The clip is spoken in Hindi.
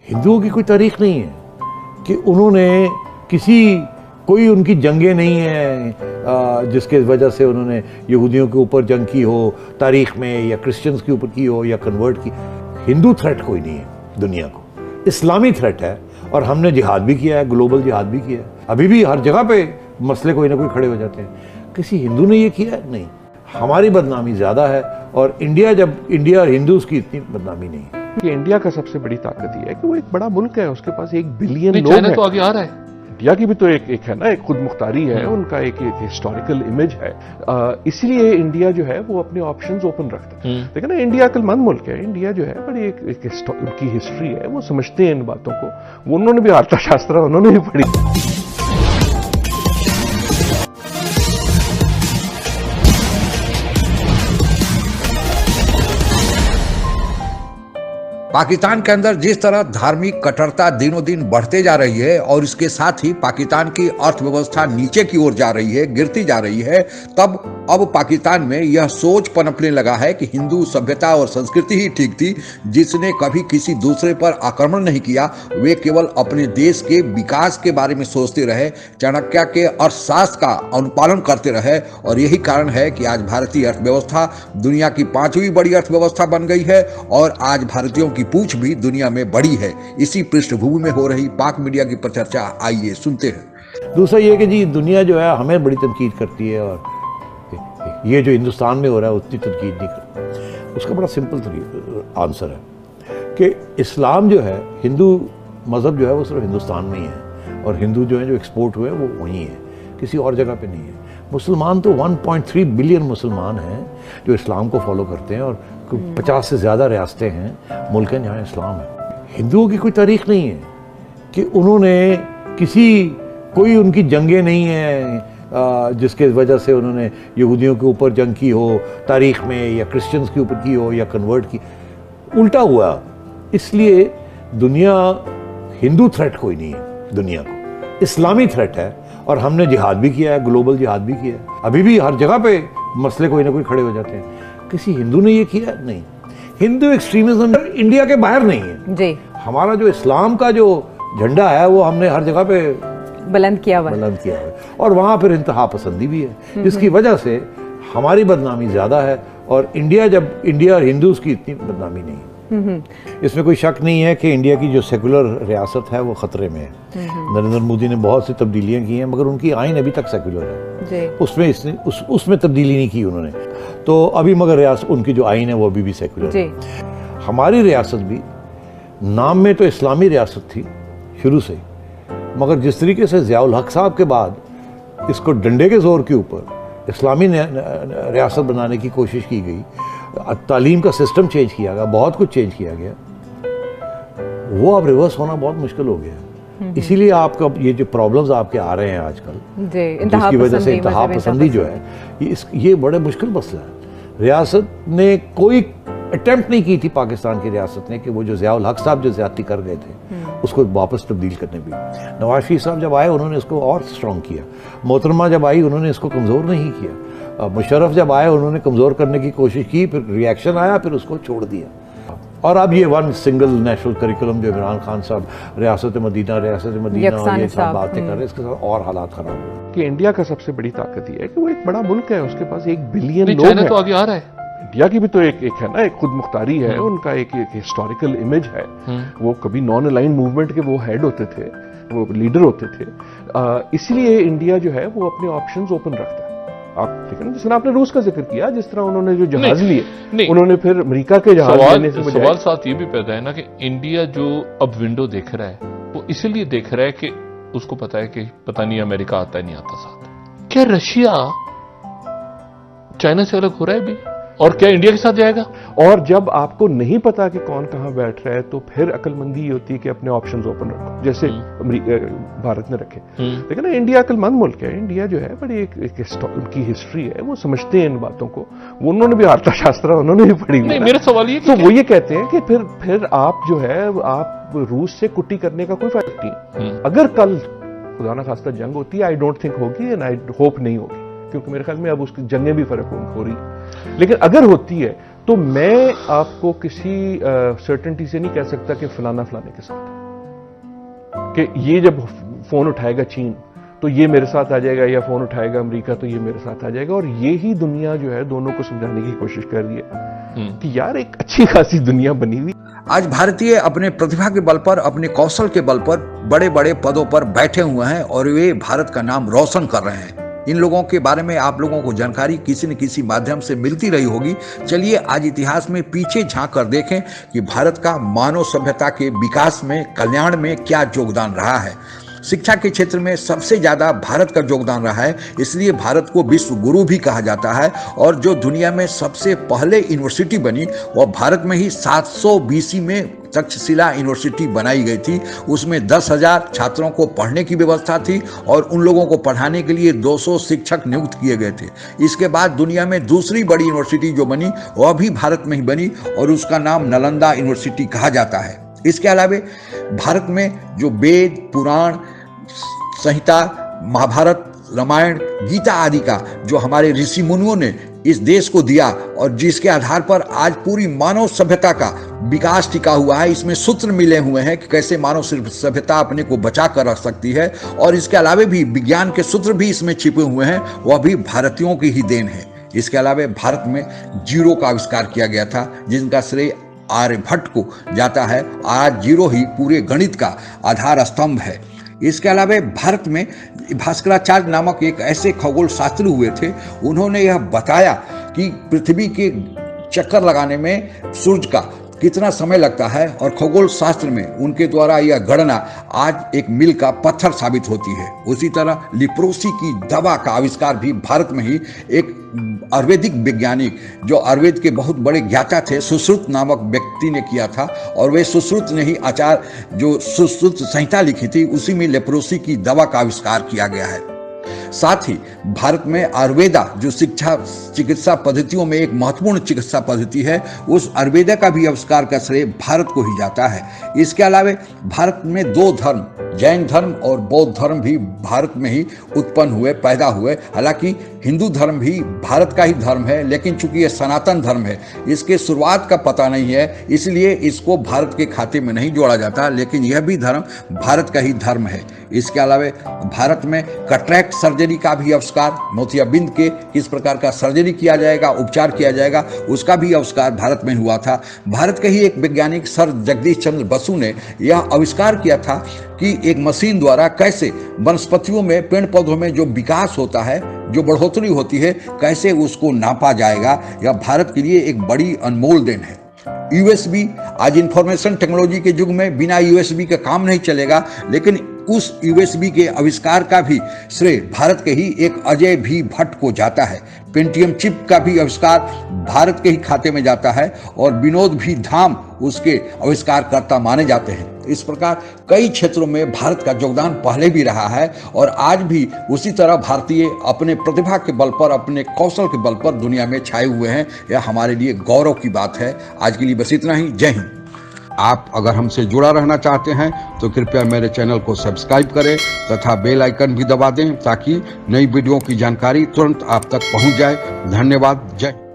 हिंदुओं की कोई तारीख नहीं है कि उन्होंने कोई उनकी जंगें नहीं हैं जिसके वजह से उन्होंने यहूदियों के ऊपर जंग की हो तारीख में, या क्रिश्चियंस के ऊपर की हो, या कन्वर्ट की। हिंदू थ्रेट कोई नहीं है दुनिया को, इस्लामी थ्रेट है। और हमने जिहाद भी किया है, ग्लोबल जिहाद भी किया है। अभी भी हर जगह पे मसले कोई ना कोई खड़े हो जाते हैं। किसी हिंदू ने ये किया है? नहीं। हमारी बदनामी ज़्यादा है, और इंडिया और हिंदूज की इतनी बदनामी नहीं है। कि इंडिया का सबसे बड़ी ताकत ये है कि वो एक बड़ा मुल्क है, उसके पास 1 बिलियन लोग हैं। हैं। तो आगे आ रहा है। इंडिया की भी तो एक है ना, एक खुद मुख्तारी है, उनका एक हिस्टोरिकल इमेज है। इसलिए इंडिया जो है वो अपने ऑप्शंस ओपन रखता है। लेकिन ना, इंडिया अक्लमंद मुल्क है। इंडिया जो है बड़ी उनकी हिस्ट्री है, वो समझते हैं इन बातों को। वो उन्होंने भी अर्थशास्त्र उन्होंने भी पढ़ी। पाकिस्तान के अंदर जिस तरह धार्मिक कट्टरता दिनों दिन बढ़ते जा रही है और इसके साथ ही पाकिस्तान की अर्थव्यवस्था नीचे की ओर जा रही है, गिरती जा रही है, तब अब पाकिस्तान में यह सोच पनपने लगा है कि हिंदू सभ्यता और संस्कृति ही ठीक थी। जिसने कभी किसी दूसरे पर आक्रमण नहीं किया, वे केवल अपने देश के विकास के बारे में सोचते रहे, चाणक्य के अर्थशास्त्र का अनुपालन करते रहे। और यही कारण है कि आज भारतीय अर्थव्यवस्था दुनिया की 5वीं बड़ी अर्थव्यवस्था बन गई है, और आज भारतीयों की पूंछ भी दुनिया में बड़ी है। इसी पृष्ठभूमि में हो रही पाक मीडिया की चर्चा आइए सुनते हैं। दूसरा ये कि जी दुनिया जो है हमें बड़ी तनकीद करती है, और ये जो हिंदुस्तान में हो रहा है उतनी तनकीद नहीं करती। उसका बड़ा सिंपल आंसर है कि इस्लाम जो है, हिंदू मज़हब जो है वो सिर्फ हिंदुस्तान में ही है, और हिंदू जो है जो एक्सपोर्ट हुए वो वहीं है, किसी और जगह पे नहीं है। मुसलमान तो 1.3 बिलियन मुसलमान हैं जो इस्लाम को फॉलो करते हैं, और 50 से ज़्यादा रियासतें हैं, मुल्क हैं जहाँ इस्लाम है। हिंदुओं की कोई तारीख नहीं है कि उन्होंने कोई उनकी जंगें नहीं हैं जिसके वजह से उन्होंने यहूदियों के ऊपर जंग की हो तारीख में, या क्रिश्चियंस के ऊपर की हो, या कन्वर्ट की। उल्टा हुआ। इसलिए हिंदू थ्रेट कोई नहीं है दुनिया को, इस्लामी थ्रेट है। और हमने जिहाद भी किया है, ग्लोबल जिहाद भी किया है। अभी भी हर जगह पे मसले कोई ना कोई खड़े हो जाते हैं। किसी हिंदू ने ये किया? नहीं। हिंदू एक्सट्रीमिज्म इंडिया के बाहर नहीं है जी। हमारा जो इस्लाम का जो झंडा है वो हमने हर जगह पे बुलंद किया हुआ है, और वहाँ फिर इंतहा पसंदी भी है, जिसकी वजह से हमारी बदनामी ज़्यादा है, और इंडिया और हिंदूज की इतनी बदनामी नहीं है। इसमें कोई शक नहीं है कि इंडिया की जो सेकुलर रियासत है वो खतरे में है। नरेंद्र मोदी ने बहुत सी तब्दीलियां की हैं, मगर उनकी आइन अभी तक सेकुलर है। उसमें तब्दीली नहीं की उन्होंने, तो अभी मगर उनकी जो आइन है वो अभी भी सेकुलर है। हमारी रियासत भी नाम में तो इस्लामी रियासत थी शुरू से, मगर जिस तरीके से ज़ियाउल हक साहब के बाद इसको डंडे के जोर के ऊपर इस्लामी रियासत बनाने की कोशिश की गई, तालीम का सिस्टम चेंज किया गया, बहुत कुछ चेंज किया गया, वो अब रिवर्स होना बहुत मुश्किल हो गया। इसीलिए आपका ये जो प्रॉब्लम्स आपके आ रहे हैं आजकल, जिसकी वजह से इंतहा पसंदी जो है, ये बड़े मुश्किल मसला है। रियासत ने कोई अटेम्प्ट नहीं की थी, पाकिस्तान की रियासत ने, कि वो जो ज़ियाउल हक साहब जो ज़्यादती कर गए थे उसको वापस तब्दील करने भी। नवाज शरीफ साहब जब आए उन्होंने इसको और स्ट्रॉन्ग किया। मोहतरमा जब आई उन्होंने इसको कमज़ोर नहीं किया। मुशर्रफ जब आए उन्होंने कमज़ोर करने की कोशिश की, फिर रिएक्शन आया, फिर उसको छोड़ दिया। और अब ये वन सिंगल नेशनल करिकुलम जो इमरान खान साहब रियासत मदीना और ये सब बातें कर रहे हैं, इसके साथ और हालात खराब हो। कि इंडिया का सबसे बड़ी ताकत ये है कि वो एक बड़ा मुल्क है, उसके पास 1 बिलियन लोग हैं। तो आगे आ रहा है। इंडिया की भी तो एक है ना, एक खुद मुख्तारी है, उनका एक हिस्टोरिकल इमेज है। वो कभी नॉन अलाइन मूवमेंट के वो हेड होते थे, वो लीडर होते थे। इसलिए इंडिया जो है वो अपने ऑप्शंस ओपन रखता है। आप ठीक है ना, जिसने आपने रूस का जिक्र किया, जिस तरह उन्होंने जो जहाज लिए, उन्होंने फिर अमेरिका के जहाज लेने से सवाल साथ ये भी पैदा है ना कि इंडिया जो अब विंडो देख रहा है वो इसलिए देख रहा है कि उसको पता है कि पता नहीं अमेरिका आता है नहीं आता साथ। क्या रशिया चाइना से अलग हो रहा है भी, और क्या इंडिया के साथ जाएगा? और जब आपको नहीं पता कि कौन कहां बैठ रहा है, तो फिर अक्लमंदी ये होती है कि अपने ऑप्शंस ओपन रखो, जैसे भारत ने रखे। लेकिन ना, इंडिया अक्लमंद मुल्क है। इंडिया जो है बड़ी उनकी हिस्ट्री है, वो समझते हैं इन बातों को। वो उन्होंने भी अर्थशास्त्र उन्होंने भी पढ़ी हुई है। मेरा सवाल ये तो वो ये कहते हैं कि फिर आप जो है आप रूस से कुट्टी करने का कोई फायदा नहीं। अगर कल खुदा ना खास्ता जंग होती है, आई डोंट थिंक होगी, एंड आई होप नहीं होगी, क्योंकि मेरे ख्याल में अब उसकी जंगें भी फर्क हो रही है। लेकिन अगर होती है तो मैं आपको किसी सर्टेनिटी से नहीं कह सकता कि फलाना फलाने के साथ, कि ये जब फोन उठाएगा चीन तो ये मेरे साथ आ जाएगा, या फोन उठाएगा अमेरिका तो ये मेरे साथ आ जाएगा। और ये ही दुनिया जो है दोनों को समझाने की कोशिश कर रही है कि यार एक अच्छी खासी दुनिया बनी हुई। आज भारतीय अपने प्रतिभा के बल पर, अपने कौशल के बल पर बड़े बड़े पदों पर बैठे हुए हैं और वे भारत का नाम रोशन कर रहे हैं। इन लोगों के बारे में आप लोगों को जानकारी किसी न किसी माध्यम से मिलती रही होगी। चलिए आज इतिहास में पीछे झांक कर देखें कि भारत का मानव सभ्यता के विकास में, कल्याण में क्या योगदान रहा है। शिक्षा के क्षेत्र में सबसे ज्यादा भारत का योगदान रहा है, इसलिए भारत को विश्व गुरु भी कहा जाता है। और जो दुनिया में सबसे पहले यूनिवर्सिटी बनी वह भारत में ही 700 BC में तक्षशिला यूनिवर्सिटी बनाई गई थी। उसमें 10,000 छात्रों को पढ़ने की व्यवस्था थी और उन लोगों को पढ़ाने के लिए 200 शिक्षक नियुक्त किए गए थे। इसके बाद दुनिया में दूसरी बड़ी यूनिवर्सिटी जो बनी वह भी भारत में ही बनी और उसका नाम नालंदा यूनिवर्सिटी कहा जाता है। इसके अलावा भारत में जो वेद, पुराण, संहिता, महाभारत, रामायण, गीता आदि का जो हमारे ऋषि मुनियों ने इस देश को दिया और जिसके आधार पर आज पूरी मानव सभ्यता का विकास टिका हुआ है, इसमें सूत्र मिले हुए हैं कि कैसे मानव सभ्यता अपने को बचा कर रख सकती है। और इसके अलावा भी विज्ञान के सूत्र भी इसमें छिपे हुए हैं, वह भी भारतीयों की ही देन है। इसके अलावा भारत में जीरो का आविष्कार किया गया था, जिनका श्रेय आर्यभट्ट को जाता है। आज जीरो ही पूरे गणित का आधार स्तंभ है। इसके अलावा भारत में भास्कराचार्य नामक एक ऐसे खगोल शास्त्री हुए थे, उन्होंने यह बताया कि पृथ्वी के चक्कर लगाने में सूर्य का कितना समय लगता है और खगोल शास्त्र में उनके द्वारा यह गणना आज एक मील का पत्थर साबित होती है। उसी तरह लिप्रोसी की दवा का आविष्कार भी भारत में ही एक आयुर्वेदिक वैज्ञानिक जो आयुर्वेद के बहुत बड़े ज्ञाता थे, सुश्रुत नामक व्यक्ति ने किया था। और वे सुश्रुत ने ही आचार्य जो सुश्रुत संहिता लिखी थी, उसी में लेप्रोसी की दवा का आविष्कार किया गया है। साथ ही भारत में आयुर्वेदा जो चिकित्सा पद्धतियों में एक महत्वपूर्ण चिकित्सा पद्धति है, उस आयुर्वेदा का भी आविष्कार का श्रेय भारत को ही जाता है। इसके अलावा भारत में 2 धर्म, जैन धर्म और बौद्ध धर्म भी भारत में ही उत्पन्न हुए, पैदा हुए। हालांकि हिंदू धर्म भी भारत का ही धर्म है, लेकिन चूंकि यह सनातन धर्म है, इसके शुरुआत का पता नहीं है, इसलिए इसको भारत के खाते में नहीं जोड़ा जाता, लेकिन यह भी धर्म भारत का ही धर्म है। इसके अलावा भारत में कैटरेक्ट सर्जरी का भी आविष्कार, मोतियाबिंद के किस प्रकार का सर्जरी किया जाएगा, उपचार किया जाएगा, उसका भी आविष्कार भारत में हुआ था। भारत के ही एक वैज्ञानिक सर जगदीश चंद्र बसु ने यह आविष्कार किया था कि एक मशीन द्वारा कैसे वनस्पतियों में, पेड़ पौधों में जो विकास होता है, जो बढ़ोतरी होती है, कैसे उसको नापा जाएगा। यह भारत के लिए एक बड़ी अनमोल देन है। USB, आज इंफॉर्मेशन टेक्नोलॉजी के युग में बिना USB का काम नहीं चलेगा, लेकिन उस USB के आविष्कार का भी श्रेय भारत के ही एक अजय भी भट्ट को जाता है। पेंटियम चिप का भी आविष्कार भारत के ही खाते में जाता है और विनोद भी धाम उसके आविष्कारकर्ता माने जाते हैं। इस प्रकार कई क्षेत्रों में भारत का योगदान पहले भी रहा है और आज भी उसी तरह भारतीय अपने प्रतिभा के बल पर, अपने कौशल के बल पर दुनिया में छाए हुए हैं। यह हमारे लिए गौरव की बात है। आज के लिए बस इतना ही। जय हिंद। आप अगर हमसे जुड़ा रहना चाहते हैं तो कृपया मेरे चैनल को सब्सक्राइब करें तथा बेल आइकन भी दबा दें ताकि नई वीडियो की जानकारी तुरंत आप तक पहुंच जाए। धन्यवाद। जय।